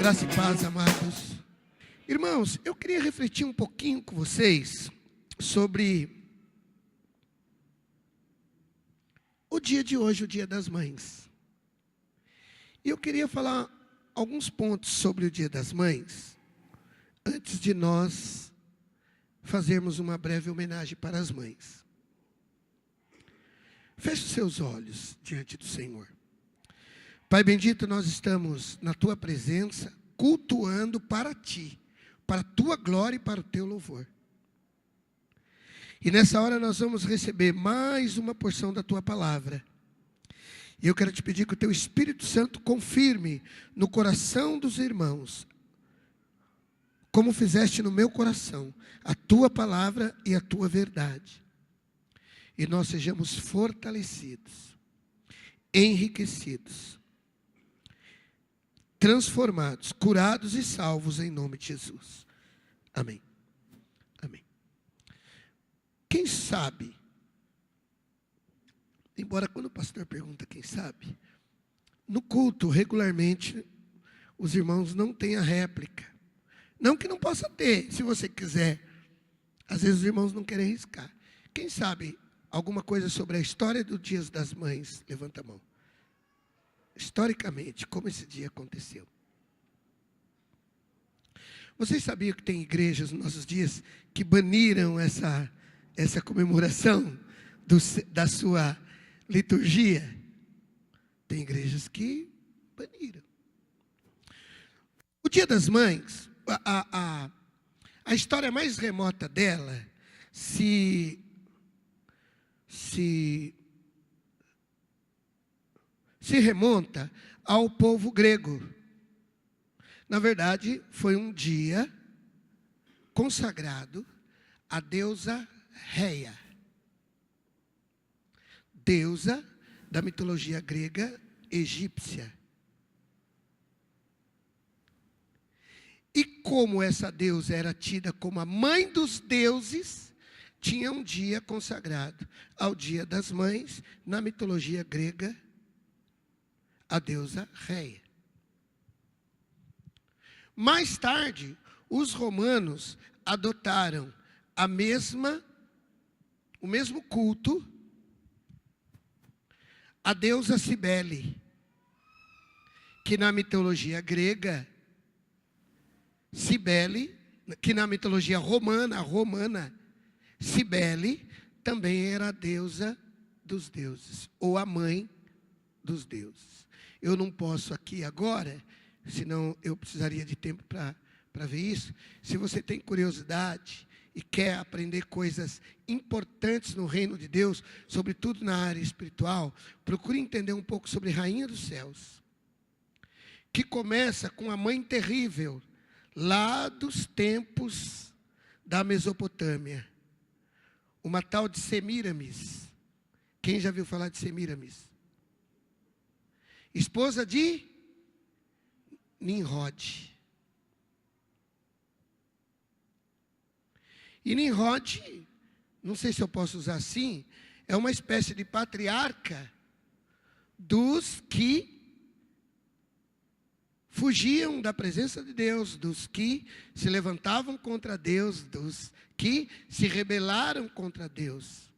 Graça e paz, amados. Irmãos, eu queria refletir um pouquinho com vocês sobre o dia de hoje, o Dia das Mães. E eu queria falar alguns pontos sobre o Dia das Mães, antes de nós fazermos uma breve homenagem para as mães. Feche os seus olhos diante do Senhor. Pai bendito, nós estamos na Tua presença, cultuando para Ti, para a Tua glória e para o Teu louvor. E nessa hora nós vamos receber mais uma porção da Tua palavra. E eu quero te pedir que o Teu Espírito Santo confirme no coração dos irmãos, como fizeste no meu coração, a Tua palavra e a Tua verdade. E nós sejamos fortalecidos, enriquecidos, transformados, curados e salvos em nome de Jesus. Amém. Amém. Quem sabe, embora quando o pastor pergunta quem sabe, no culto, regularmente, os irmãos não têm a réplica. Não que não possa ter, se você quiser. Às vezes os irmãos não querem arriscar. Quem sabe alguma coisa sobre a história do Dia das Mães? Levanta a mão. Historicamente, como esse dia aconteceu. Vocês sabiam que tem igrejas nos nossos dias que baniram essa comemoração da sua liturgia? Tem igrejas que baniram. O Dia das Mães, a história mais remota dela se remonta ao povo grego. Na verdade, foi um dia consagrado à deusa Reia, deusa da mitologia grega egípcia. E como essa deusa era tida como a mãe dos deuses, tinha um dia consagrado ao Dia das Mães, na mitologia grega, a deusa Reia. Mais tarde, os romanos adotaram o mesmo culto à deusa Cibele, que na mitologia grega, Cibele, que na mitologia romana, Cibele também era a deusa dos deuses, ou a mãe dos deuses. Eu não posso aqui agora, senão eu precisaria de tempo para ver isso. Se você tem curiosidade e quer aprender coisas importantes no reino de Deus, sobretudo na área espiritual, procure entender um pouco sobre Rainha dos Céus, que começa com a mãe terrível, lá dos tempos da Mesopotâmia, uma tal de Semíramis. Quem já viu falar de Semíramis? Esposa de Nimrod. E Nimrod, não sei se eu posso usar assim, é uma espécie de patriarca dos que fugiam da presença de Deus, dos que se levantavam contra Deus, dos que se rebelaram contra Deus.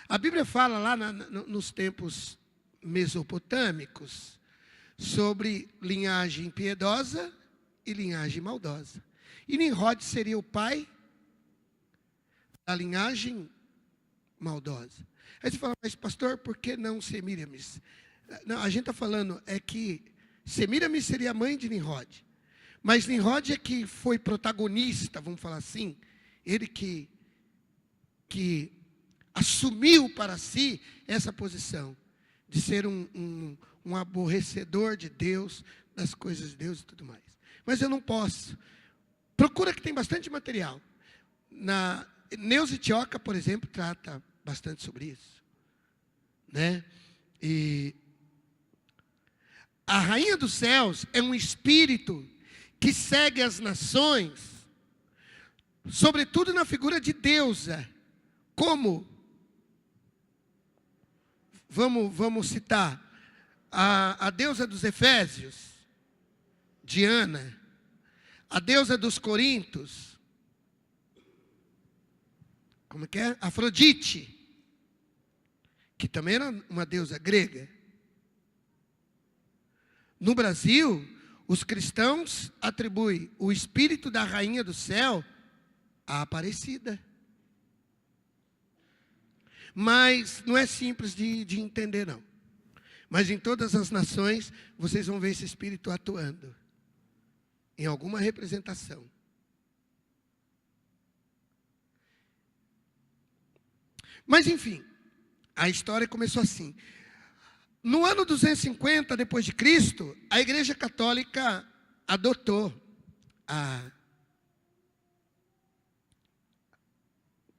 A Bíblia fala lá nos tempos mesopotâmicos sobre linhagem piedosa e linhagem maldosa. E Nimrod seria o pai da linhagem maldosa. Aí você fala, mas pastor, por que não Semíramis? Não, a gente está falando é que Semíramis seria a mãe de Nimrod. Mas Nimrod é que foi protagonista, vamos falar assim. Ele que assumiu para si essa posição de ser um aborrecedor de Deus, das coisas de Deus e tudo mais. Mas eu não posso. Procura que tem bastante material. Na Neuza Tioca, por exemplo, trata bastante sobre isso. Né? E a Rainha dos Céus é um espírito que segue as nações, sobretudo na figura de deusa, como, vamos citar, a deusa dos Efésios, Diana, a deusa dos Corintos, como que é? Afrodite, que também era uma deusa grega. No Brasil, os cristãos atribuem o espírito da rainha do céu à Aparecida. Mas não é simples de entender, não. Mas em todas as nações, vocês vão ver esse espírito atuando em alguma representação. Mas enfim, a história começou assim. No ano 250 depois de Cristo, a Igreja Católica adotou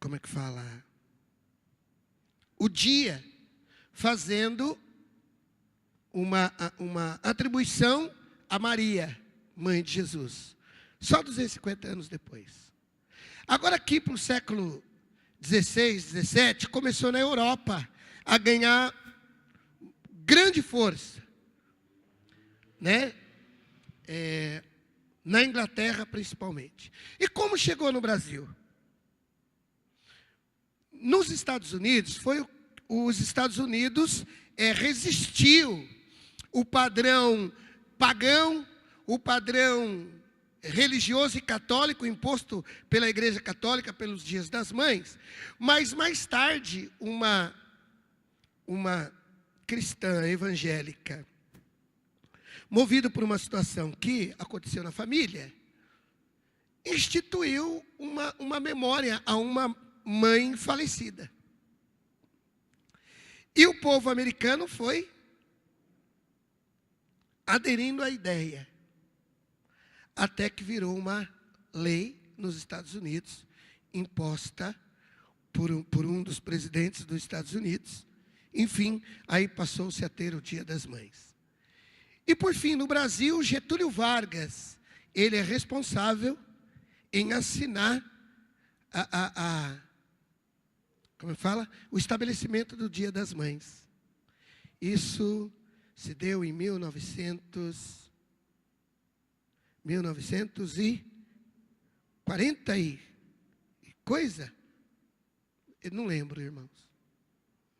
como é que fala? O dia, fazendo uma atribuição a Maria, mãe de Jesus. Só 250 anos depois. Agora aqui para o século 16, 17, começou na Europa a ganhar grande força, né? Na Inglaterra principalmente. E como chegou no Brasil? Nos Estados Unidos, os Estados Unidos resistiu o padrão pagão, o padrão religioso e católico imposto pela Igreja Católica pelos Dias das Mães, mas mais tarde uma cristã evangélica, movida por uma situação que aconteceu na família, instituiu uma memória a uma mãe falecida. E o povo americano foi aderindo à ideia, até que virou uma lei nos Estados Unidos, imposta por um dos presidentes dos Estados Unidos. Enfim, aí passou-se a ter o Dia das Mães. E por fim, no Brasil, Getúlio Vargas, ele é responsável em assinar como fala? O estabelecimento do Dia das Mães. Isso se deu em 1940 e coisa? Eu não lembro, irmãos.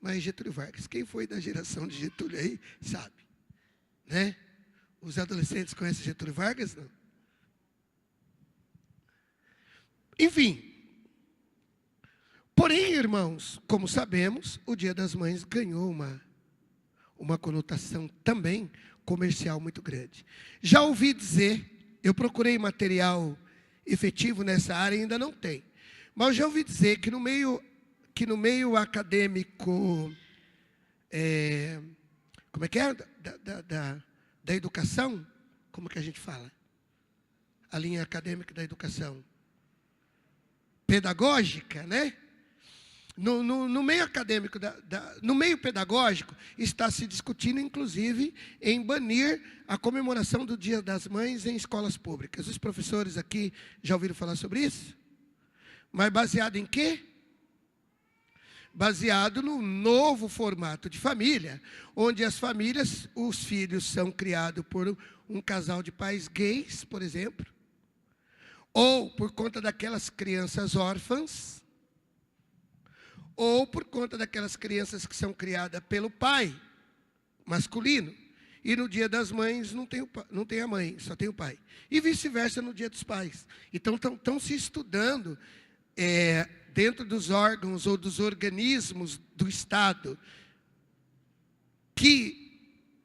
Mas Getúlio Vargas, quem foi da geração de Getúlio aí, sabe, né? Os adolescentes conhecem Getúlio Vargas, não? Enfim. Porém, irmãos, como sabemos, o Dia das Mães ganhou uma conotação também comercial muito grande. Já ouvi dizer, eu procurei material efetivo nessa área e ainda não tem, mas já ouvi dizer que no meio acadêmico, como é que é? Da educação, como que a gente fala? A linha acadêmica da educação. Pedagógica, né? No meio acadêmico, no meio pedagógico, está se discutindo, inclusive, em banir a comemoração do Dia das Mães em escolas públicas. Os professores aqui já ouviram falar sobre isso? Mas baseado em quê? Baseado no novo formato de família, onde as famílias, os filhos são criados por um casal de pais gays, por exemplo, ou por conta daquelas crianças órfãs, ou por conta daquelas crianças que são criadas pelo pai masculino, e no Dia das Mães não tem a mãe, só tem o pai. E vice-versa no Dia dos Pais. Então estão se estudando dentro dos órgãos ou dos organismos do Estado que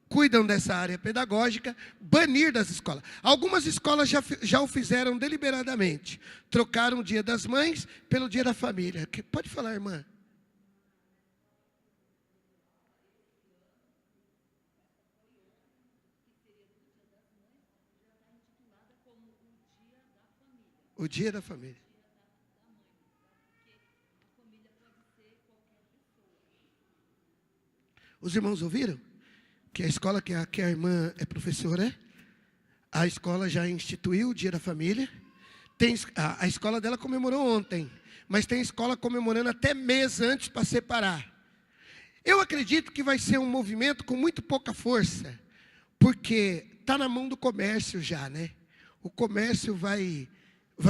cuidam dessa área pedagógica, banir das escolas. Algumas escolas já o fizeram deliberadamente. Trocaram o Dia das Mães pelo Dia da Família. Pode falar, irmã. O Dia da Família. Os irmãos ouviram? Que a escola que a irmã é professora, a escola já instituiu o Dia da Família. A escola dela comemorou ontem, mas tem escola comemorando até mês antes para separar. Eu acredito que vai ser um movimento com muito pouca força, porque tá na mão do comércio já, né? O comércio vai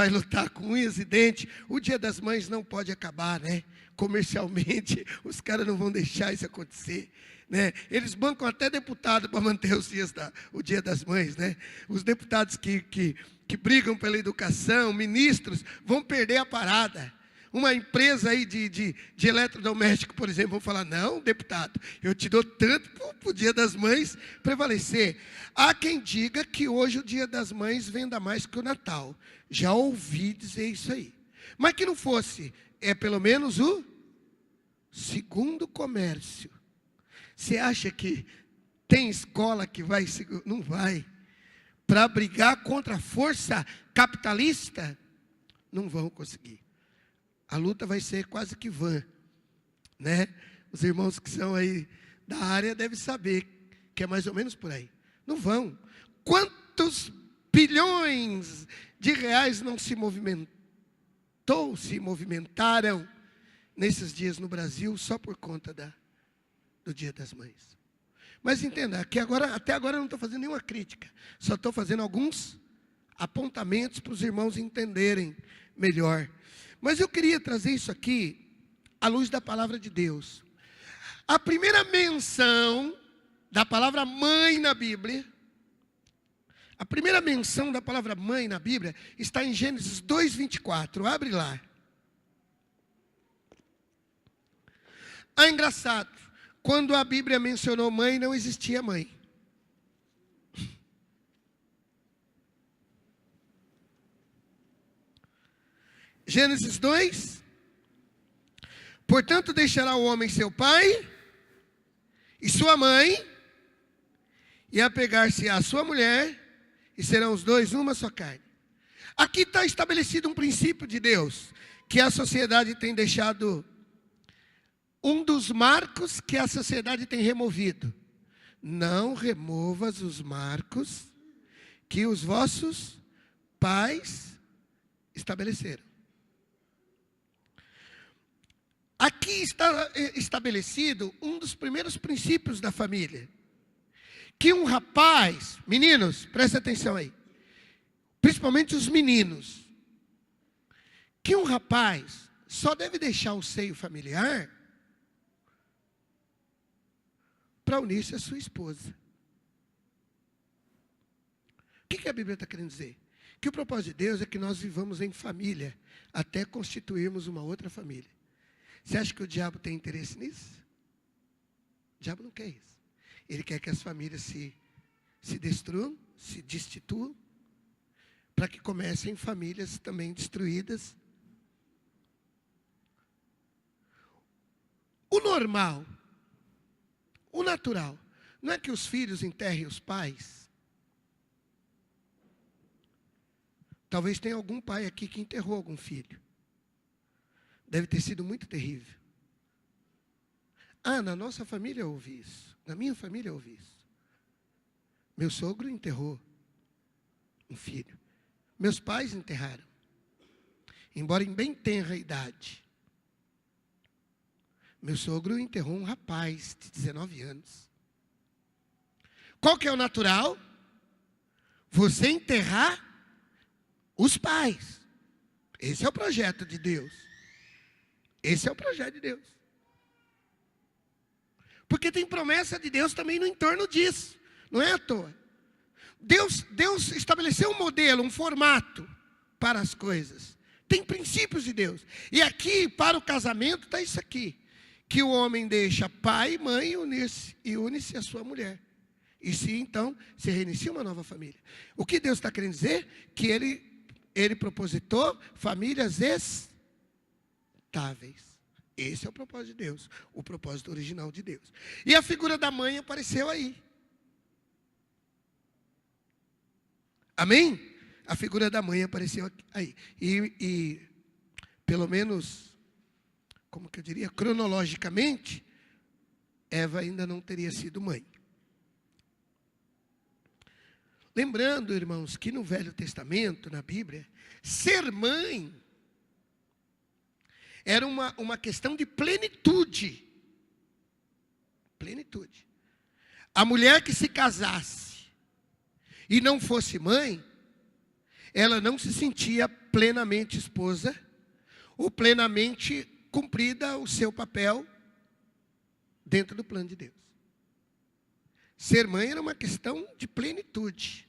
lutar com unhas e dentes. O Dia das Mães não pode acabar, né? Comercialmente, os caras não vão deixar isso acontecer, né? Eles bancam até deputado para manter o Dia das Mães, né? Os deputados que brigam pela educação, ministros, vão perder a parada. Uma empresa aí de eletrodoméstico, por exemplo, vão falar: não, deputado, eu te dou tanto para o Dia das Mães prevalecer. Há quem diga que hoje o Dia das Mães venda mais que o Natal. Já ouvi dizer isso aí. Mas que não fosse, é pelo menos o segundo comércio. Você acha que tem escola que vai? Não vai. Para brigar contra a força capitalista, não vão conseguir. A luta vai ser quase que vã, né? Os irmãos que são aí da área devem saber que é mais ou menos por aí. Não vão. Quantos bilhões de reais não se movimentaram nesses dias no Brasil só por conta do Dia das Mães? Mas entenda, que até agora eu não estou fazendo nenhuma crítica. Só estou fazendo alguns apontamentos para os irmãos entenderem melhor. Mas eu queria trazer isso aqui à luz da palavra de Deus. A primeira menção da palavra mãe na Bíblia, a primeira menção da palavra mãe na Bíblia está em Gênesis 2:24. Abre lá. Ah, engraçado. Quando a Bíblia mencionou mãe, não existia mãe. Gênesis 2. Portanto, deixará o homem seu pai e sua mãe, e apegar-se à sua mulher, e serão os dois uma só carne. Aqui está estabelecido um princípio de Deus, que a sociedade tem deixado, um dos marcos que a sociedade tem removido. Não removas os marcos que os vossos pais estabeleceram. Aqui está estabelecido um dos primeiros princípios da família. Que um rapaz, meninos, presta atenção aí. Principalmente os meninos. Que um rapaz só deve deixar o seio familiar para unir-se à sua esposa. O que a Bíblia está querendo dizer? Que o propósito de Deus é que nós vivamos em família, até constituirmos uma outra família. Você acha que o diabo tem interesse nisso? O diabo não quer isso. Ele quer que as famílias se destruam, se destituam, para que comecem famílias também destruídas. O normal, o natural, não é que os filhos enterrem os pais? Talvez tenha algum pai aqui que enterrou algum filho. Deve ter sido muito terrível. Ah, na nossa família eu ouvi isso. Na minha família eu ouvi isso. Meu sogro enterrou um filho. Meus pais enterraram. Embora em bem tenra idade. Meu sogro enterrou um rapaz de 19 anos. Qual que é o natural? Você enterrar os pais. Esse é o projeto de Deus. Esse é o projeto de Deus. Porque tem promessa de Deus também no entorno disso. Não é à toa. Deus estabeleceu um modelo, um formato para as coisas. Tem princípios de Deus. E aqui, para o casamento, está isso aqui. Que o homem deixa pai e mãe e une-se à sua mulher. E se então, se reinicia uma nova família. O que Deus está querendo dizer? Que ele propositou famílias estáveis. Esse é o propósito de Deus. O propósito original de Deus. E a figura da mãe apareceu aí. Amém? A figura da mãe apareceu aí. E pelo menos, como que eu diria, cronologicamente, Eva ainda não teria sido mãe. Lembrando, irmãos, que no Velho Testamento, na Bíblia, ser mãe era uma questão de plenitude. Plenitude. A mulher que se casasse e não fosse mãe, ela não se sentia plenamente esposa, ou plenamente cumprida o seu papel dentro do plano de Deus. Ser mãe era uma questão de plenitude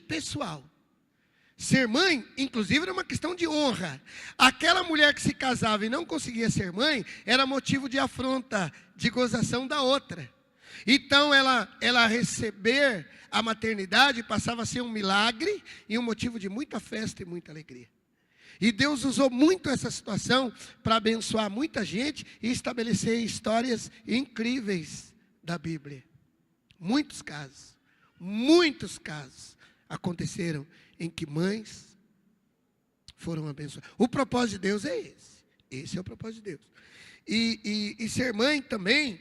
pessoal. Ser mãe, inclusive, era uma questão de honra. Aquela mulher que se casava e não conseguia ser mãe, era motivo de afronta, de gozação da outra. Então, ela receber a maternidade passava a ser um milagre e um motivo de muita festa e muita alegria. E Deus usou muito essa situação para abençoar muita gente e estabelecer histórias incríveis da Bíblia. Muitos casos aconteceram em que mães foram abençoadas. O propósito de Deus é esse. Esse é o propósito de Deus. E ser mãe também,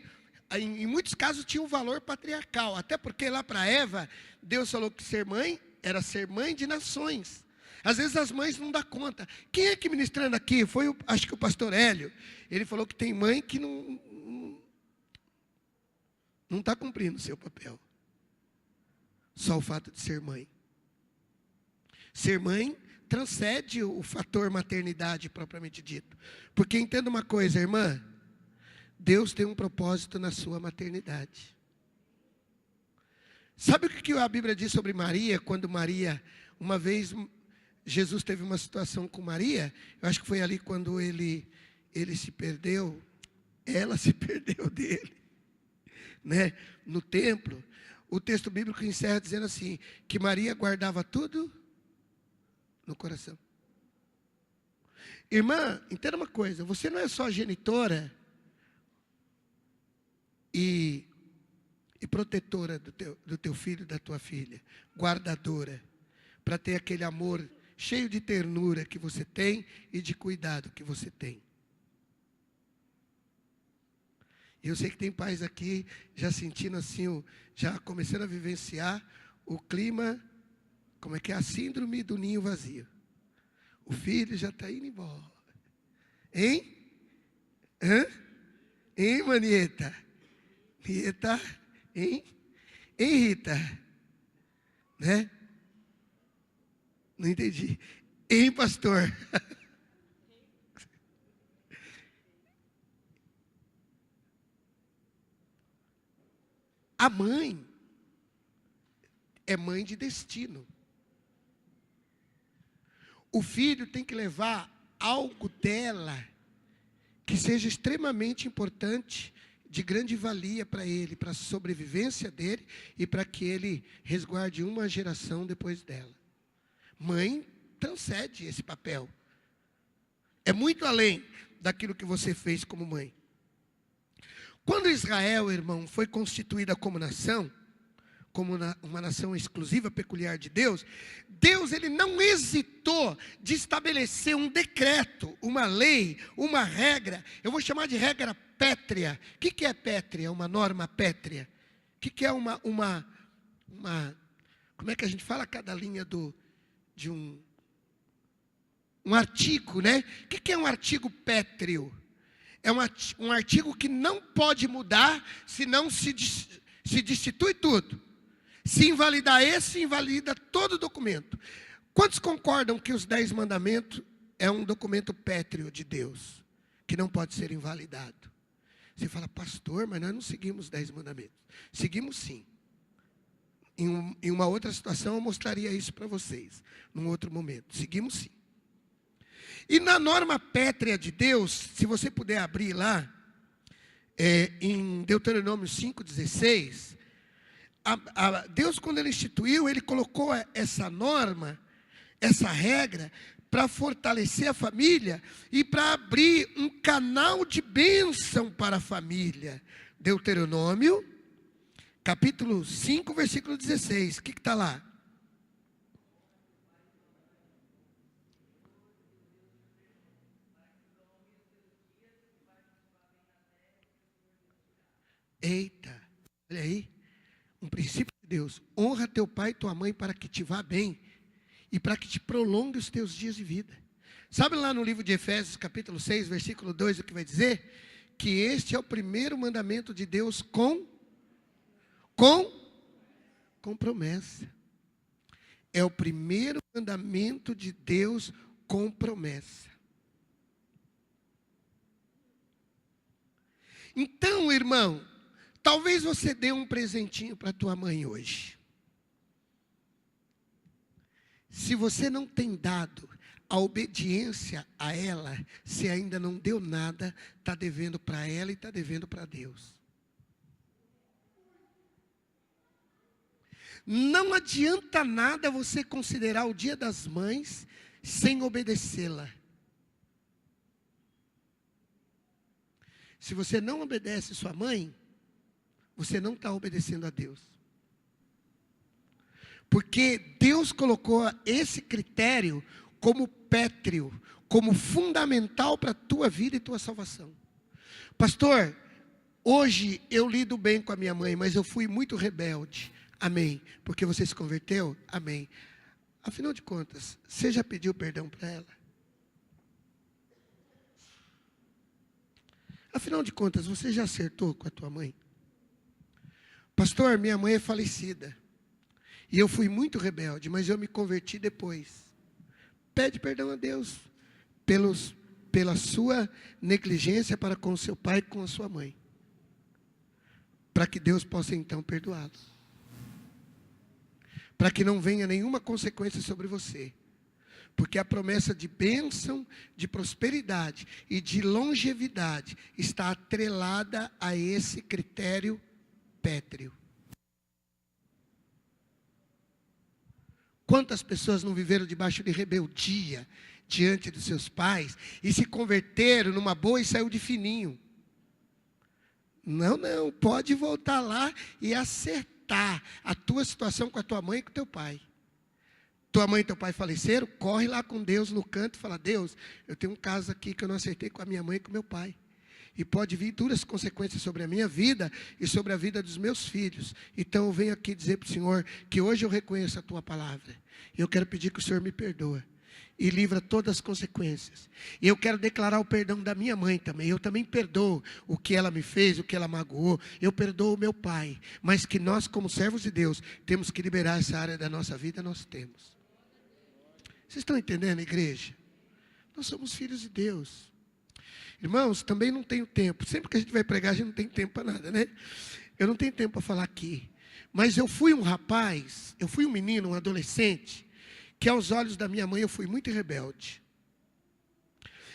em muitos casos, tinha um valor patriarcal. Até porque lá para Eva, Deus falou que ser mãe era ser mãe de nações. Às vezes as mães não dão conta. Quem é que ministrando aqui? Foi, acho que o pastor Hélio. Ele falou que tem mãe que não está cumprindo o seu papel. Só o fato de ser mãe. Ser mãe transcende o fator maternidade propriamente dito. Porque entenda uma coisa, irmã. Deus tem um propósito na sua maternidade. Sabe o que a Bíblia diz sobre Maria? Quando Maria, uma vez, Jesus teve uma situação com Maria. Eu acho que foi ali quando ele se perdeu. Ela se perdeu dele. Né? No templo. O texto bíblico encerra dizendo assim, que Maria guardava tudo no coração. Irmã, entenda uma coisa, você não é só genitora e protetora do teu filho e da tua filha, guardadora, para ter aquele amor cheio de ternura que você tem e de cuidado que você tem. Eu sei que tem pais aqui já sentindo assim, já começando a vivenciar o clima, como é que é a síndrome do ninho vazio. O filho já está indo embora. Hein? Hein, Manieta? Nieta? Hein? Hein, Rita? Né? Não entendi. Hein, pastor? A mãe é mãe de destino. O filho tem que levar algo dela que seja extremamente importante, de grande valia para ele, para a sobrevivência dele e para que ele resguarde uma geração depois dela. Mãe transcende esse papel. É muito além daquilo que você fez como mãe. Quando Israel, irmão, foi constituída como nação, como uma nação exclusiva, peculiar de Deus, Deus ele não hesitou de estabelecer um decreto, uma lei, uma regra. Eu vou chamar de regra pétrea. O que é pétrea? Uma norma pétrea. O que é uma como é que a gente fala cada linha de um artigo, né? O que é um artigo pétreo? É um artigo que não pode mudar, senão se destitui tudo. Se invalidar esse, invalida todo o documento. Quantos concordam que os 10 mandamentos é um documento pétreo de Deus, que não pode ser invalidado? Você fala, pastor, mas nós não seguimos os 10 mandamentos. Seguimos sim. Em uma outra situação eu mostraria isso para vocês, num outro momento. Seguimos sim. E na norma pétrea de Deus, se você puder abrir lá, em Deuteronômio 5,16, Deus, quando Ele instituiu, Ele colocou essa norma, essa regra, para fortalecer a família e para abrir um canal de bênção para a família. Deuteronômio, capítulo 5, versículo 16. O que está lá? Eita, olha aí, um princípio de Deus. Honra teu pai e tua mãe para que te vá bem e para que te prolongue os teus dias de vida. Sabe lá no livro de Efésios, capítulo 6, versículo 2, o que vai dizer? Que este é o primeiro mandamento de Deus com com promessa. É o primeiro mandamento de Deus com promessa. Então, irmão, talvez você dê um presentinho para tua mãe hoje. Se você não tem dado a obediência a ela, se ainda não deu nada, está devendo para ela e está devendo para Deus. Não adianta nada você considerar o Dia das Mães sem obedecê-la. Se você não obedece sua mãe, você não está obedecendo a Deus. Porque Deus colocou esse critério como pétreo, como fundamental para a tua vida e tua salvação. Pastor, hoje eu lido bem com a minha mãe, mas eu fui muito rebelde. Amém. Porque você se converteu? Amém. Afinal de contas, você já pediu perdão para ela? Afinal de contas, você já acertou com a tua mãe? Pastor, minha mãe é falecida. E eu fui muito rebelde, mas eu me converti depois. Pede perdão a Deus pela sua negligência para com o seu pai e com a sua mãe. Para que Deus possa então perdoá-los. Para que não venha nenhuma consequência sobre você. Porque a promessa de bênção, de prosperidade e de longevidade está atrelada a esse critério pétreo. Quantas pessoas não viveram debaixo de rebeldia diante dos seus pais e se converteram numa boa e saiu de fininho? Não, pode voltar lá e acertar a tua situação com a tua mãe e com o teu pai. Tua mãe e teu pai faleceram, corre lá com Deus no canto e fala: Deus, eu tenho um caso aqui que eu não acertei com a minha mãe e com o meu pai. E pode vir duras consequências sobre a minha vida e sobre a vida dos meus filhos. Então eu venho aqui dizer para o Senhor que hoje eu reconheço a tua palavra. E eu quero pedir que o Senhor me perdoa. E livra todas as consequências. E eu quero declarar o perdão da minha mãe também. Eu também perdoo o que ela me fez, o que ela magoou. Eu perdoo o meu pai. Mas que nós, como servos de Deus, temos que liberar essa área da nossa vida, nós temos. Vocês estão entendendo, igreja? Nós somos filhos de Deus. Irmãos, também não tenho tempo. Sempre que a gente vai pregar, a gente não tem tempo para nada, né? Eu não tenho tempo para falar aqui. Mas eu fui um rapaz, eu fui um menino, um adolescente, que aos olhos da minha mãe eu fui muito rebelde.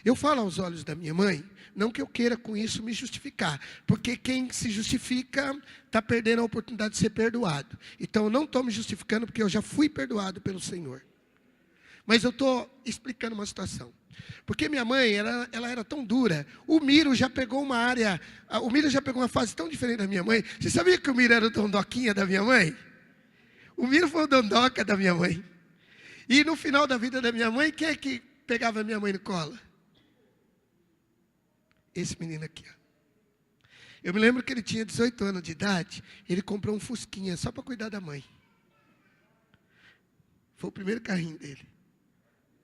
Eu falo aos olhos da minha mãe, não que eu queira com isso me justificar, porque quem se justifica está perdendo a oportunidade de ser perdoado. Então eu não estou me justificando porque eu já fui perdoado pelo Senhor. Mas eu estou explicando uma situação. Porque minha mãe, ela era tão dura. O Miro já pegou uma fase tão diferente da minha mãe. Você sabia que o Miro era o dondoquinha da minha mãe? O Miro foi o dondoca da minha mãe. E no final da vida da minha mãe, quem é que pegava a minha mãe no colo? Esse menino aqui, ó. Eu me lembro que ele tinha 18 anos de idade. Ele comprou um Fusquinha só para cuidar da mãe. Foi o primeiro carrinho dele.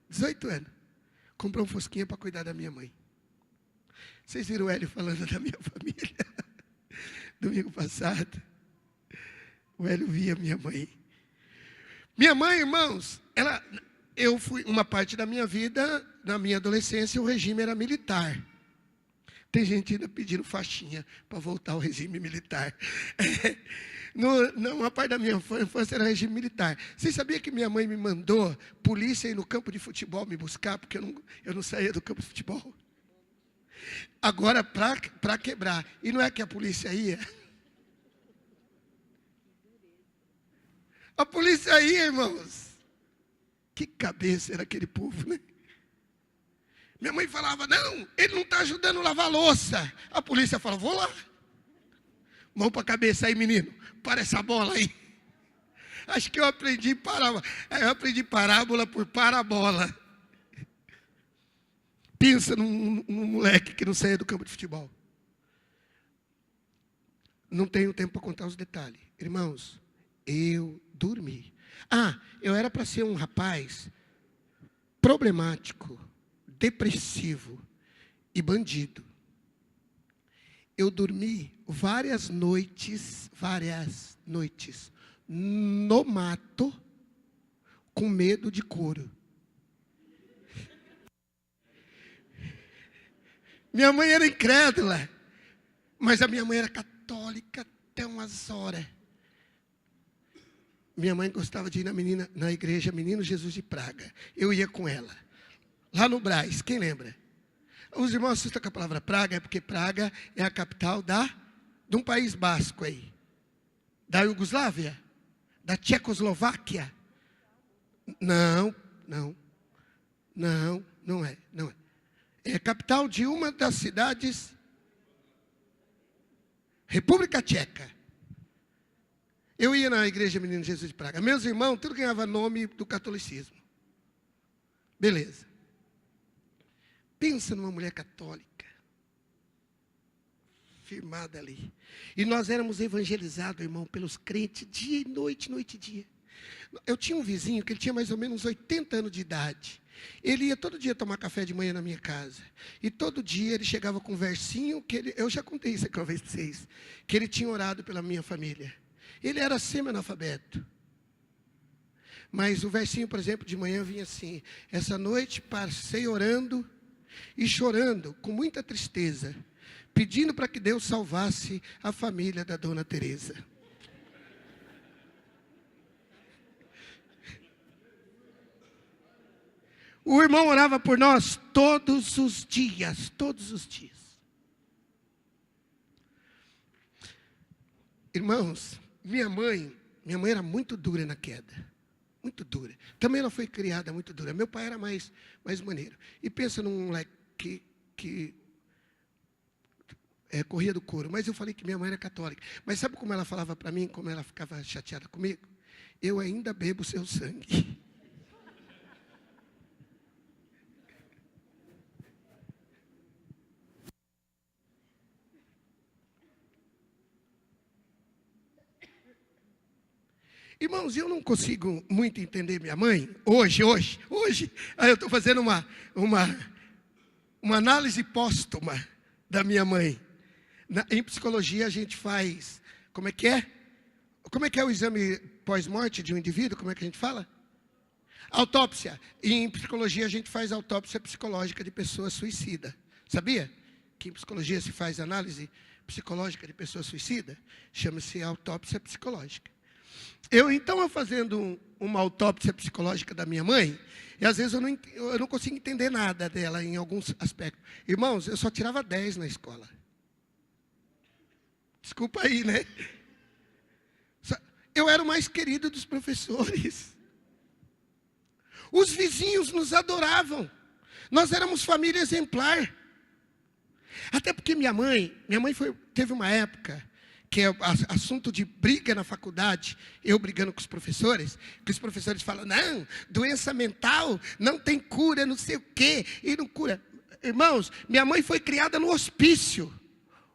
18 anos. Comprou um Fusquinha para cuidar da minha mãe. Vocês viram o Hélio falando da minha família? Domingo passado. O Hélio via minha mãe. Minha mãe, irmãos, eu fui, uma parte da minha vida, na minha adolescência, o regime era militar. Tem gente ainda pedindo faixinha para voltar ao regime militar. Uma parte da minha infância era regime militar. Vocês sabiam que minha mãe me mandou polícia ir no campo de futebol me buscar, porque eu não saía do campo de futebol? Agora, para quebrar. E não é que a polícia ia? A polícia ia, irmãos. Que cabeça era aquele povo, né? Minha mãe falava: não, ele não está ajudando a lavar louça. A polícia falava: vou lá. Mão para a cabeça aí, menino. Para essa bola aí. Acho que eu aprendi parábola por parabola. Pensa num moleque que não saía do campo de futebol. Não tenho tempo para contar os detalhes. Irmãos, eu dormi. Eu era para ser um rapaz problemático, depressivo e bandido. Eu dormi várias noites no mato, com medo de couro. Minha mãe era incrédula, mas a minha mãe era católica até umas horas. Minha mãe gostava de ir na igreja Menino Jesus de Praga. Eu ia com ela. Lá no Brás, quem lembra? Os irmãos assustam com a palavra Praga, é porque Praga é a capital de um país basco aí. Da Iugoslávia? Da Tchecoslováquia? Não é. É a capital de uma das cidades, República Tcheca. Eu ia na igreja Menino Jesus de Praga. Meus irmãos, tudo ganhava nome do catolicismo. Beleza. Pensa numa mulher católica, firmada ali. E nós éramos evangelizados, irmão, pelos crentes, dia e noite, noite e dia. Eu tinha um vizinho que ele tinha mais ou menos 80 anos de idade. Ele ia todo dia tomar café de manhã na minha casa. E todo dia ele chegava com um versinho, eu já contei isso aqui uma vez para vocês, que ele tinha orado pela minha família. Ele era semi-analfabeto. Mas o versinho, por exemplo, de manhã vinha assim: essa noite passei orando e chorando com muita tristeza, pedindo para que Deus salvasse a família da dona Teresa. O irmão orava por nós todos os dias, todos os dias. Irmãos, minha mãe era muito dura na queda. Muito dura. Também ela foi criada muito dura. Meu pai era mais maneiro. E pensa num moleque que corria do couro. Mas eu falei que minha mãe era católica. Mas sabe como ela falava para mim, como ela ficava chateada comigo? Eu ainda bebo seu sangue. Irmãos, eu não consigo muito entender minha mãe. Hoje, eu estou fazendo uma análise póstuma da minha mãe. Em psicologia a gente faz, como é que é? Como é que é o exame pós-morte de um indivíduo? Como é que a gente fala? Autópsia. E em psicologia a gente faz autópsia psicológica de pessoa suicida. Sabia? Que em psicologia se faz análise psicológica de pessoa suicida? Chama-se autópsia psicológica. Eu fazendo uma autópsia psicológica da minha mãe, e às vezes eu não consigo entender nada dela em alguns aspectos. Irmãos, eu só tirava 10 na escola. Desculpa aí, né? Eu era o mais querido dos professores. Os vizinhos nos adoravam. Nós éramos família exemplar. Até porque minha mãe teve uma época que é assunto de briga na faculdade, eu brigando com os professores, que os professores falam: não, doença mental não tem cura, não sei o quê, e não cura. Irmãos, minha mãe foi criada no hospício,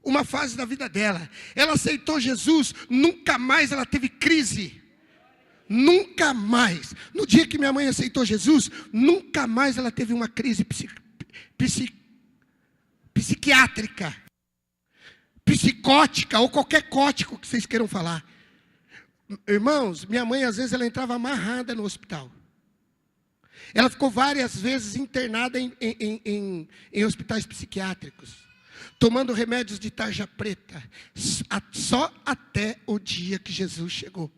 uma fase da vida dela. Ela aceitou Jesus, nunca mais ela teve crise. Nunca mais. No dia que minha mãe aceitou Jesus, nunca mais ela teve uma crise psiquiátrica, psicótica ou qualquer cótico que vocês queiram falar. Irmãos, minha mãe às vezes ela entrava amarrada no hospital. Ela ficou várias vezes internada em hospitais psiquiátricos, tomando remédios de tarja preta, só até o dia que Jesus chegou.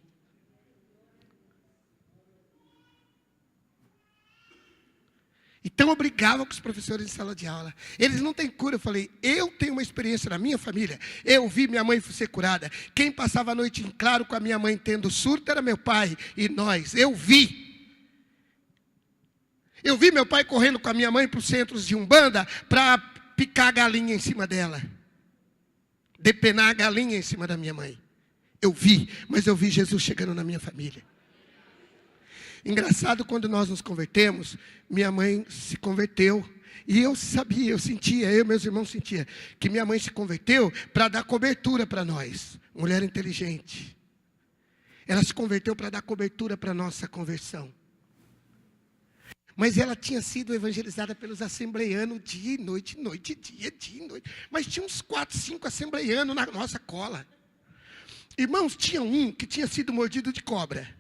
Então eu brigava com os professores em sala de aula. Eles não têm cura. Eu falei: eu tenho uma experiência na minha família. Eu vi minha mãe ser curada. Quem passava a noite em claro com a minha mãe tendo surto era meu pai e nós. Eu vi. Eu vi meu pai correndo com a minha mãe para os centros de Umbanda para picar a galinha em cima dela. Depenar a galinha em cima da minha mãe. Eu vi, mas eu vi Jesus chegando na minha família. Engraçado, quando nós nos convertemos, minha mãe se converteu. E eu sabia, eu e meus irmãos sentia, que minha mãe se converteu para dar cobertura para nós. Mulher inteligente. Ela se converteu para dar cobertura para a nossa conversão. Mas ela tinha sido evangelizada pelos assembleianos dia e noite, dia e noite. Mas tinha uns 4, 5 assembleianos na nossa cola. Irmãos, tinha um que tinha sido mordido de cobra.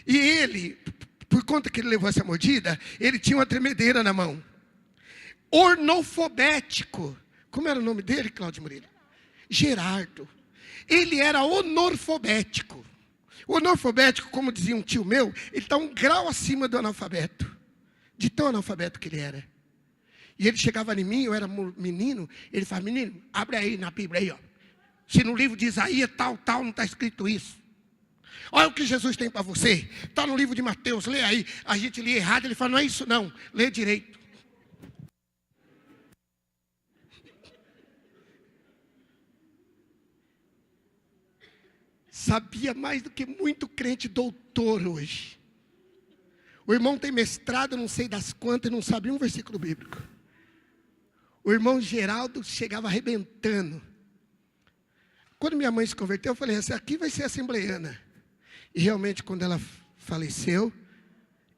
E ele, por conta que ele levou essa mordida, ele tinha uma tremedeira na mão. Ornofobético. Como era o nome dele, Cláudio Murilo? Gerardo. Ele era onorfobético. O onorfobético, como dizia um tio meu, ele está um grau acima do analfabeto. De tão analfabeto que ele era. E ele chegava em mim, eu era menino, ele falava, menino, abre aí na Bíblia aí, ó. Se no livro de Isaías tal, não está escrito isso. Olha o que Jesus tem para você. Está no livro de Mateus, lê aí. A gente lê errado, ele fala, não é isso não, lê direito. Sabia mais do que muito crente doutor hoje. O irmão tem mestrado, não sei das quantas, não sabe um versículo bíblico. O irmão Geraldo chegava arrebentando. Quando minha mãe se converteu, eu falei, essa aqui vai ser assembleiana. E realmente, quando ela faleceu,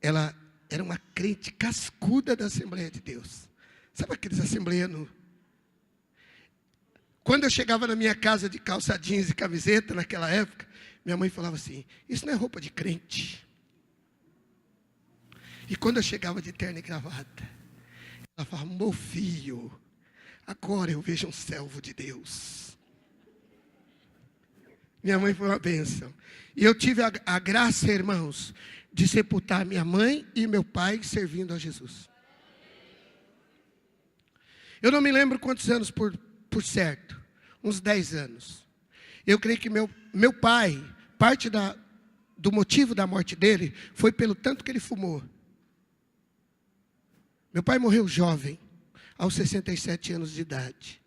ela era uma crente cascuda da Assembleia de Deus. Sabe aqueles assembleianos? Quando eu chegava na minha casa de calça jeans e camiseta, naquela época, minha mãe falava assim, isso não é roupa de crente. E quando eu chegava de terno e gravata, ela falava, meu filho, agora eu vejo um servo de Deus. Minha mãe foi uma bênção. E eu tive a graça, irmãos, de sepultar minha mãe e meu pai servindo a Jesus. Eu não me lembro quantos anos por certo. Uns 10 anos. Eu creio que meu pai, parte do motivo da morte dele, foi pelo tanto que ele fumou. Meu pai morreu jovem, aos 67 anos de idade.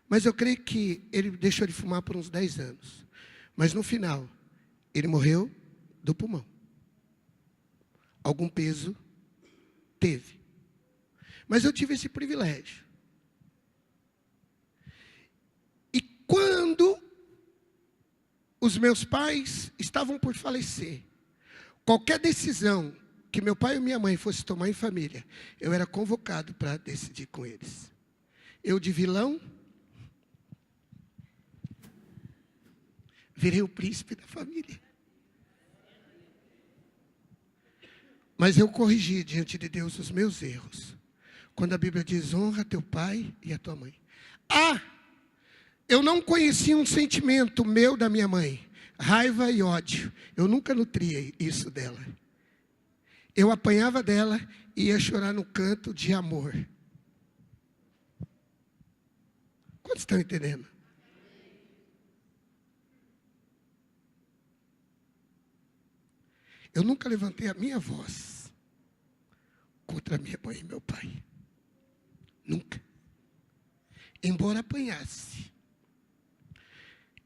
Mas eu creio que ele deixou de fumar por uns 10 anos. Mas no final, ele morreu do pulmão. Algum peso teve. Mas eu tive esse privilégio. E quando os meus pais estavam por falecer, qualquer decisão que meu pai ou minha mãe fosse tomar em família, eu era convocado para decidir com eles. Eu de vilão, virei o príncipe da família. Mas eu corrigi diante de Deus os meus erros. Quando a Bíblia diz, honra teu pai e a tua mãe. Eu não conhecia um sentimento meu da minha mãe. Raiva e ódio. Eu nunca nutria isso dela. Eu apanhava dela e ia chorar no canto de amor. Quantos estão entendendo? Eu nunca levantei a minha voz contra minha mãe e meu pai. Nunca. Embora apanhasse,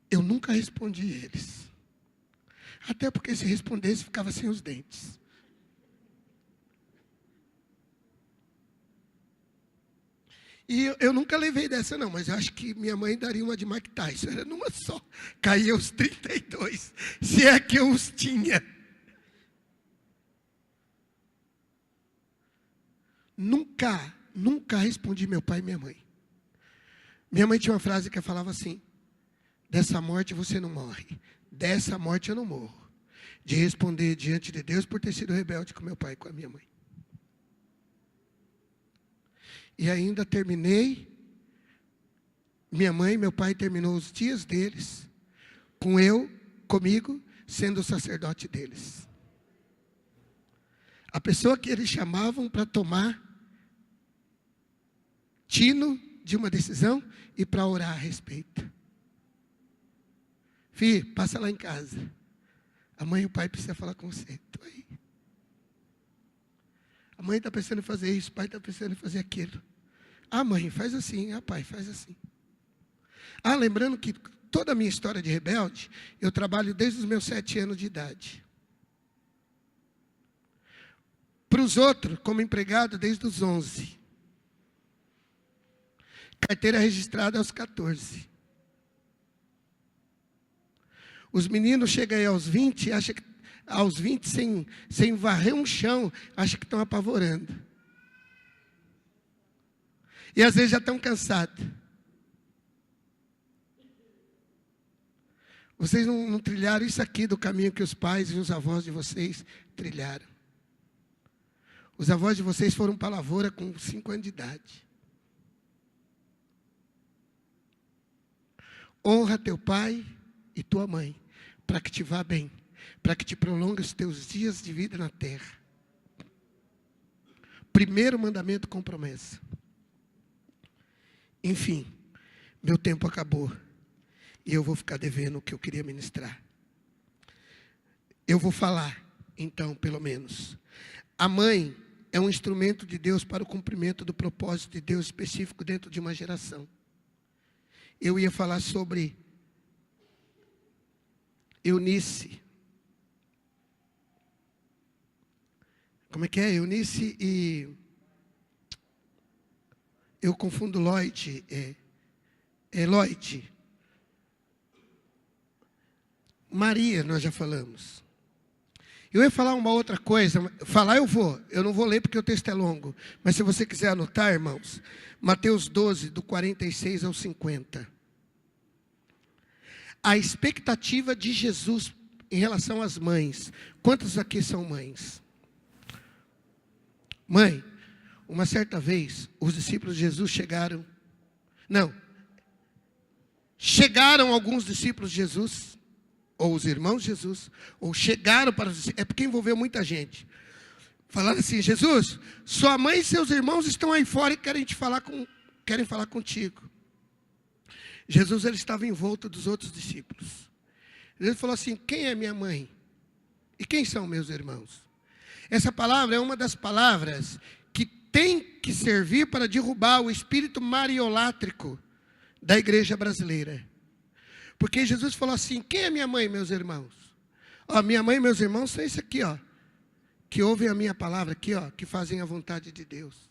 eu nunca respondi eles. Até porque se respondesse, ficava sem os dentes. E eu nunca levei dessa não, mas eu acho que minha mãe daria uma de Mike Tyson. Era numa só. Caía os 32. Se é que eu os tinha. Nunca respondi meu pai e minha mãe. Minha mãe tinha uma frase que falava assim, dessa morte você não morre, dessa morte eu não morro. De responder diante de Deus por ter sido rebelde com meu pai e com a minha mãe. E ainda terminei, minha mãe e meu pai terminou os dias deles, comigo, sendo o sacerdote deles. A pessoa que eles chamavam para tomar tino de uma decisão e para orar a respeito. Filho, passa lá em casa. A mãe e o pai precisam falar com você. Estou aí. A mãe está pensando em fazer isso, o pai está pensando em fazer aquilo. Mãe, faz assim. Pai, faz assim. Lembrando que toda a minha história de rebelde, eu trabalho desde os meus 7 anos de idade. Para os outros, como empregado, desde os 11. Carteira registrada aos 14. Os meninos chegam aí aos 20, acham que aos 20, sem varrer um chão, acham que estão apavorando. E às vezes já estão cansados. Vocês não trilharam isso aqui do caminho que os pais e os avós de vocês trilharam. Os avós de vocês foram para a lavoura com 5 anos de idade. Honra teu pai e tua mãe, para que te vá bem, para que te prolongue os teus dias de vida na terra. Primeiro mandamento com promessa. Enfim, meu tempo acabou. E eu vou ficar devendo o que eu queria ministrar. Eu vou falar, então, pelo menos. A mãe é um instrumento de Deus para o cumprimento do propósito de Deus específico dentro de uma geração. Eu ia falar sobre Eunice. Como é que é? Eunice e... Eu confundo Lloyd. Lloyd. Maria, nós já falamos. Eu ia falar uma outra coisa. Falar eu vou. Eu não vou ler porque o texto é longo. Mas se você quiser anotar, irmãos. Mateus 12, do 46 ao 50. A expectativa de Jesus em relação às mães. Quantas aqui são mães? Mãe, uma certa vez, os discípulos de Jesus chegaram. Não. Chegaram alguns discípulos de Jesus, ou os irmãos de Jesus, ou chegaram para os discípulos. É porque envolveu muita gente. Falaram assim: Jesus, sua mãe e seus irmãos estão aí fora e querem falar contigo. Jesus, ele estava envolto dos outros discípulos. Ele falou assim: quem é minha mãe? E quem são meus irmãos? Essa palavra é uma das palavras que tem que servir para derrubar o espírito mariolátrico da igreja brasileira. Porque Jesus falou assim: quem é minha mãe e meus irmãos? Ó, minha mãe e meus irmãos são esse aqui, ó, que ouvem a minha palavra aqui, ó, que fazem a vontade de Deus.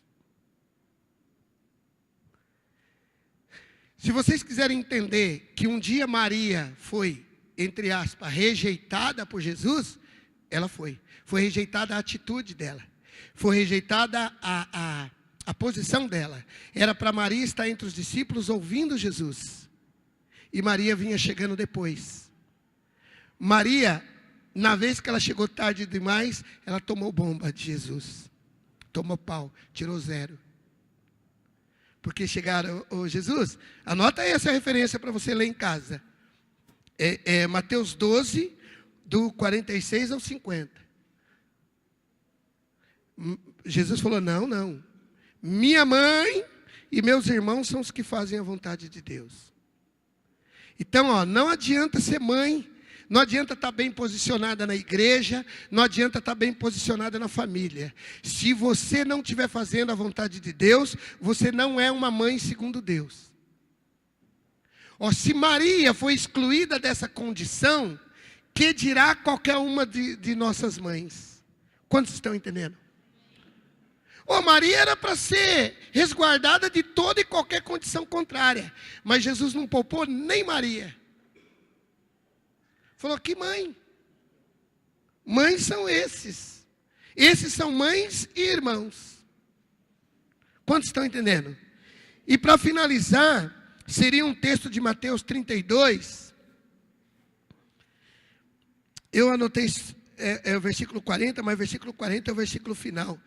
Se vocês quiserem entender que um dia Maria foi, entre aspas, rejeitada por Jesus, ela foi. Foi rejeitada a atitude dela. Foi rejeitada a posição dela. Era para Maria estar entre os discípulos ouvindo Jesus. E Maria vinha chegando depois. Maria, na vez que ela chegou tarde demais, ela tomou bomba de Jesus. Tomou pau, tirou 0. Porque chegaram, Jesus, anota aí essa referência para você ler em casa. É Mateus 12, do 46 ao 50. Jesus falou: não. Minha mãe e meus irmãos são os que fazem a vontade de Deus. Então, ó, não adianta ser mãe, não adianta estar bem posicionada na igreja, não adianta estar bem posicionada na família. Se você não estiver fazendo a vontade de Deus, você não é uma mãe segundo Deus. Ó, se Maria foi excluída dessa condição, que dirá qualquer uma de nossas mães? Quantos estão entendendo? Ó, Maria era para ser resguardada de toda e qualquer condição contrária. Mas Jesus não poupou nem Maria. Falou: que mãe? Mães são esses. Esses são mães e irmãos. Quantos estão entendendo? E para finalizar, seria um texto de Mateus 32. Eu anotei, o versículo 40, mas o versículo 40 é o versículo final.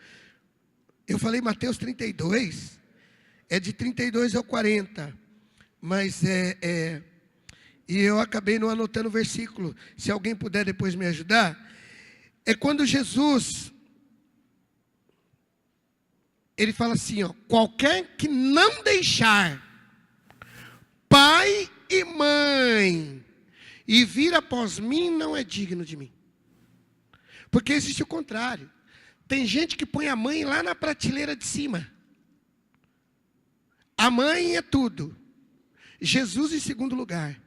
Eu falei Mateus 32, é de 32 ao 40, mas e eu acabei não anotando o versículo. Se alguém puder depois me ajudar. É quando Jesus, ele fala assim, ó: qualquer que não deixar pai e mãe e vir após mim não é digno de mim. Porque existe o contrário. Tem gente que põe a mãe lá na prateleira de cima. A mãe é tudo. Jesus em segundo lugar.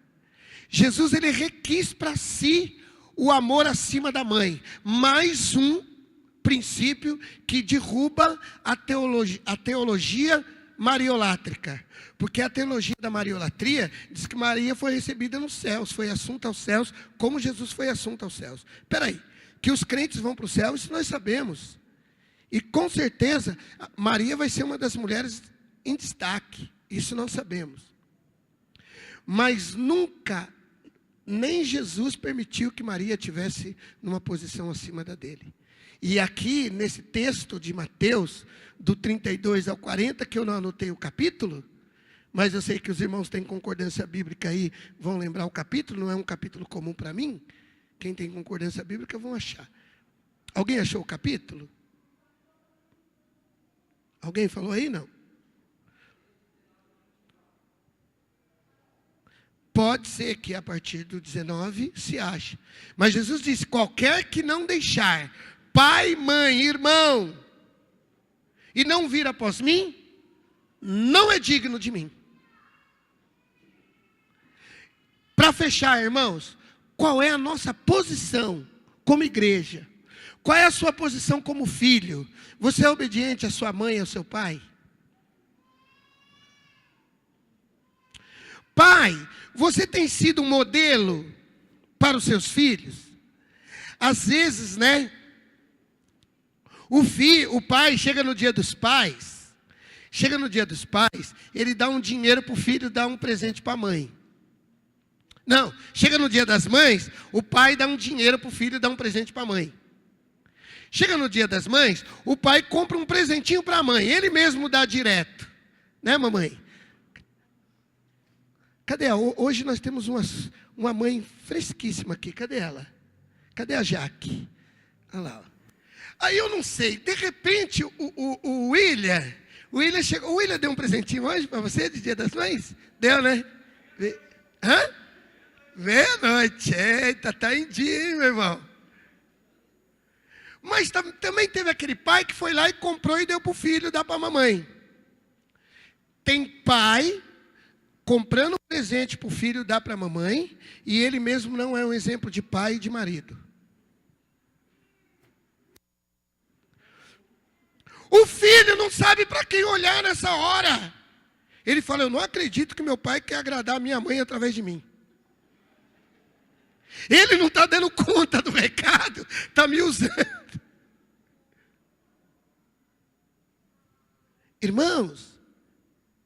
Jesus, ele requis para si o amor acima da mãe. Mais um princípio que derruba a teologia mariolátrica. Porque a teologia da mariolatria diz que Maria foi recebida nos céus, foi assunta aos céus, como Jesus foi assunto aos céus. Espera aí, que os crentes vão para o céu, isso nós sabemos. E com certeza, Maria vai ser uma das mulheres em destaque. Isso nós sabemos. Mas nunca nem Jesus permitiu que Maria tivesse numa posição acima da dele. E aqui, nesse texto de Mateus, do 32 ao 40, que eu não anotei o capítulo, mas eu sei que os irmãos têm concordância bíblica aí, vão lembrar o capítulo, não é um capítulo comum para mim. Quem tem concordância bíblica vão achar. Alguém achou o capítulo? Alguém falou aí? Não. Pode ser que a partir do 19 se ache. Mas Jesus disse, qualquer que não deixar pai, mãe, irmão, e não vir após mim, não é digno de mim. Para fechar, irmãos, qual é a nossa posição como igreja? Qual é a sua posição como filho? Você é obediente à sua mãe e ao seu pai? Pai, você tem sido um modelo para os seus filhos? Às vezes, né? O pai chega no dia dos pais. Chega no dia dos pais, ele dá um dinheiro para o filho, dá um presente para a mãe. Não, chega no dia das mães, o pai dá um dinheiro para o filho e dá um presente para a mãe. Chega no dia das mães, o pai compra um presentinho para a mãe, ele mesmo dá direto. Né, mamãe? Cadê ela? Hoje nós temos uma mãe fresquíssima aqui, cadê ela? Cadê a Jaque? Olha lá. Aí eu não sei, de repente o William chegou. O William deu um presentinho hoje para você, de dia das mães? Deu, né? Hã? Meia-noite. Eita, tá em dia, hein, meu irmão? Mas também teve aquele pai que foi lá e comprou e deu para o filho, dá para a mamãe. Tem pai comprando um presente para o filho, dá para a mamãe, e ele mesmo não é um exemplo de pai e de marido. O filho não sabe para quem olhar nessa hora. Ele fala, eu não acredito que meu pai quer agradar a minha mãe através de mim. Ele não está dando conta do recado, está me usando. Irmãos,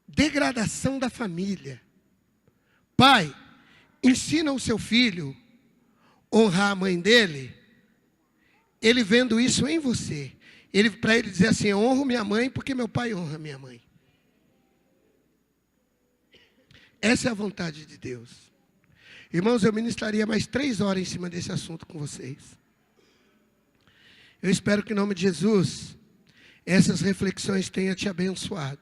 degradação da família. Pai, ensina o seu filho a honrar a mãe dele. Ele vendo isso em você. Para ele dizer assim, eu honro minha mãe porque meu pai honra minha mãe. Essa é a vontade de Deus. Irmãos, eu ministraria mais 3 horas em cima desse assunto com vocês. Eu espero que em nome de Jesus, essas reflexões tenham te abençoado.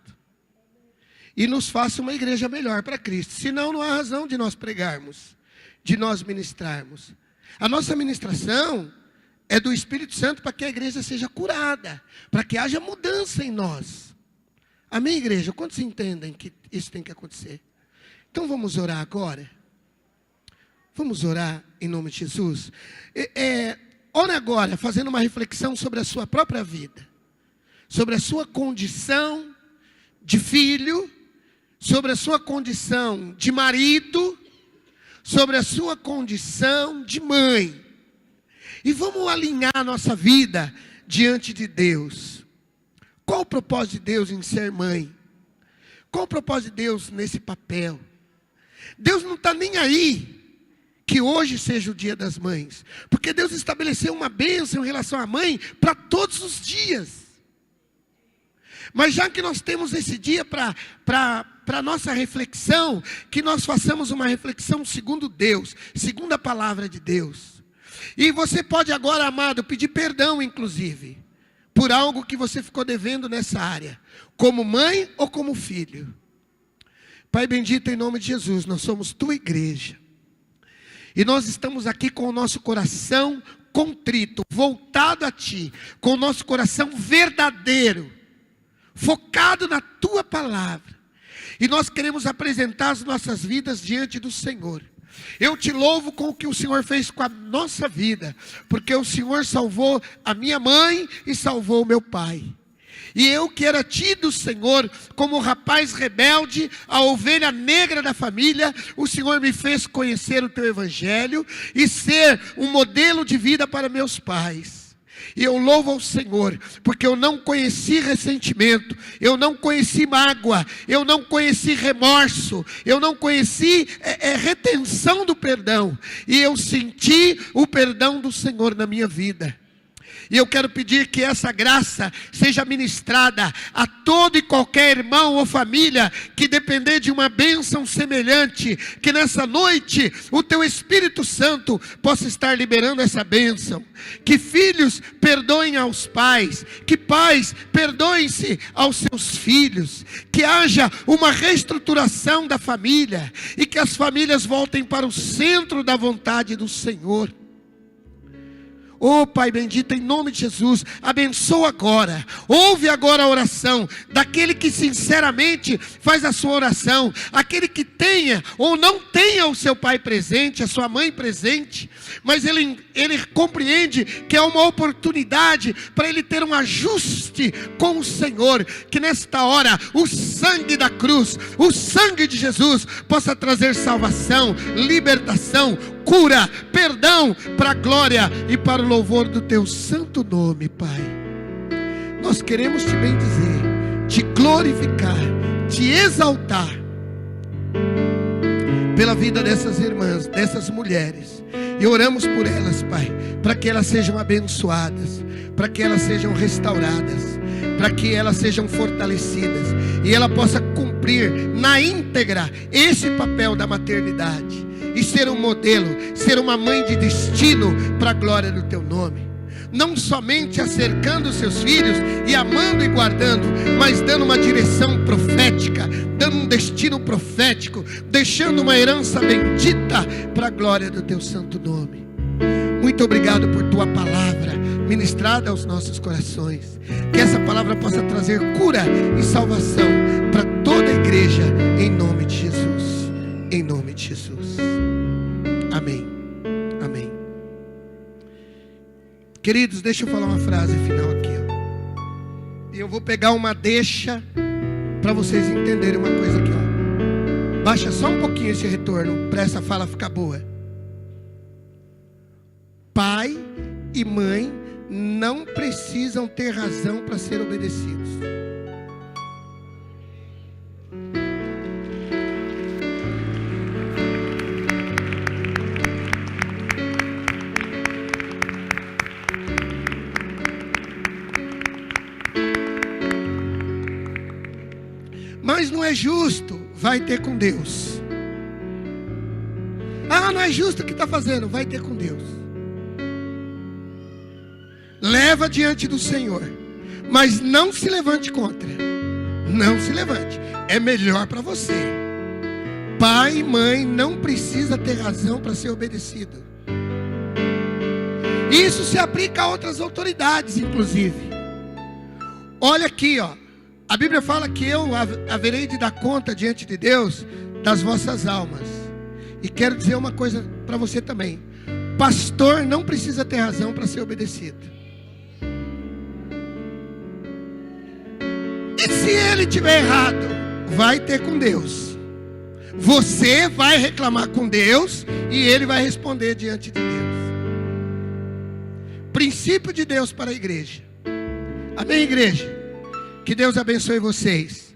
E nos faça uma igreja melhor para Cristo. Senão não há razão de nós pregarmos, de nós ministrarmos. A nossa ministração é do Espírito Santo para que a igreja seja curada, para que haja mudança em nós. Amém, igreja? Quantos entendem que isso tem que acontecer? Então vamos orar agora. Vamos orar em nome de Jesus. Ora agora, fazendo uma reflexão sobre a sua própria vida, sobre a sua condição de filho, sobre a sua condição de marido, sobre a sua condição de mãe. E vamos alinhar a nossa vida diante de Deus. Qual o propósito de Deus em ser mãe? Qual o propósito de Deus nesse papel? Deus não está nem aí que hoje seja o dia das mães. Porque Deus estabeleceu uma bênção em relação à mãe para todos os dias. Mas já que nós temos esse dia para nossa reflexão, que nós façamos uma reflexão segundo Deus, segundo a palavra de Deus. E você pode agora, amado, pedir perdão, inclusive, por algo que você ficou devendo nessa área, como mãe ou como filho. Pai bendito, em nome de Jesus, nós somos tua igreja. E nós estamos aqui com o nosso coração contrito, voltado a ti, com o nosso coração verdadeiro, focado na tua palavra. E nós queremos apresentar as nossas vidas diante do Senhor. Eu te louvo com o que o Senhor fez com a nossa vida, porque o Senhor salvou a minha mãe e salvou o meu pai. E eu que era tido, Senhor, como o rapaz rebelde, a ovelha negra da família, o Senhor me fez conhecer o teu evangelho e ser um modelo de vida para meus pais. E eu louvo ao Senhor, porque eu não conheci ressentimento, eu não conheci mágoa, eu não conheci remorso, eu não conheci retenção do perdão. E eu senti o perdão do Senhor na minha vida. E eu quero pedir que essa graça seja ministrada a todo e qualquer irmão ou família que depender de uma bênção semelhante, que nessa noite o teu Espírito Santo possa estar liberando essa bênção. Que filhos perdoem aos pais, que pais perdoem-se aos seus filhos, que haja uma reestruturação da família e que as famílias voltem para o centro da vontade do Senhor. Oh Pai bendito, em nome de Jesus, abençoa agora, ouve agora a oração daquele que sinceramente faz a sua oração, aquele que tenha ou não tenha o seu pai presente, a sua mãe presente, mas ele compreende que é uma oportunidade para ele ter um ajuste com o Senhor, que nesta hora o sangue da cruz, o sangue de Jesus possa trazer salvação, libertação, cura, perdão, para a glória e para o louvor do teu santo nome, Pai. Nós queremos te bendizer, te glorificar, te exaltar pela vida dessas irmãs, dessas mulheres, e oramos por elas, Pai, para que elas sejam abençoadas, para que elas sejam restauradas, para que elas sejam fortalecidas e ela possa cumprir na íntegra esse papel da maternidade e ser um modelo, ser uma mãe de destino para a glória do teu nome. Não somente acercando os seus filhos e amando e guardando, mas dando uma direção profética, dando um destino profético, deixando uma herança bendita para a glória do teu santo nome. Muito obrigado por tua palavra ministrada aos nossos corações. Que essa palavra possa trazer cura e salvação para toda a igreja, em nome de Jesus. Em nome de Jesus. Amém. Amém. Queridos, deixa eu falar uma frase final aqui, ó. E eu vou pegar uma deixa para vocês entenderem uma coisa aqui, ó. Baixa só um pouquinho esse retorno para essa fala ficar boa. Pai e mãe não precisam ter razão para ser obedecidos. Mas não é justo, vai ter com Deus. Ah, não é justo o que está fazendo, vai ter com Deus. Leva diante do Senhor, mas não se levante contra. Não se levante, é melhor para você. Pai e mãe não precisa ter razão para ser obedecido. Isso se aplica a outras autoridades, inclusive. Olha aqui, ó. A Bíblia fala que eu haverei de dar conta diante de Deus das vossas almas. E quero dizer uma coisa para você também. Pastor não precisa ter razão para ser obedecido. E se ele tiver errado, vai ter com Deus. Você vai reclamar com Deus e ele vai responder diante de Deus. Princípio de Deus para a igreja. Amém, igreja? Que Deus abençoe vocês.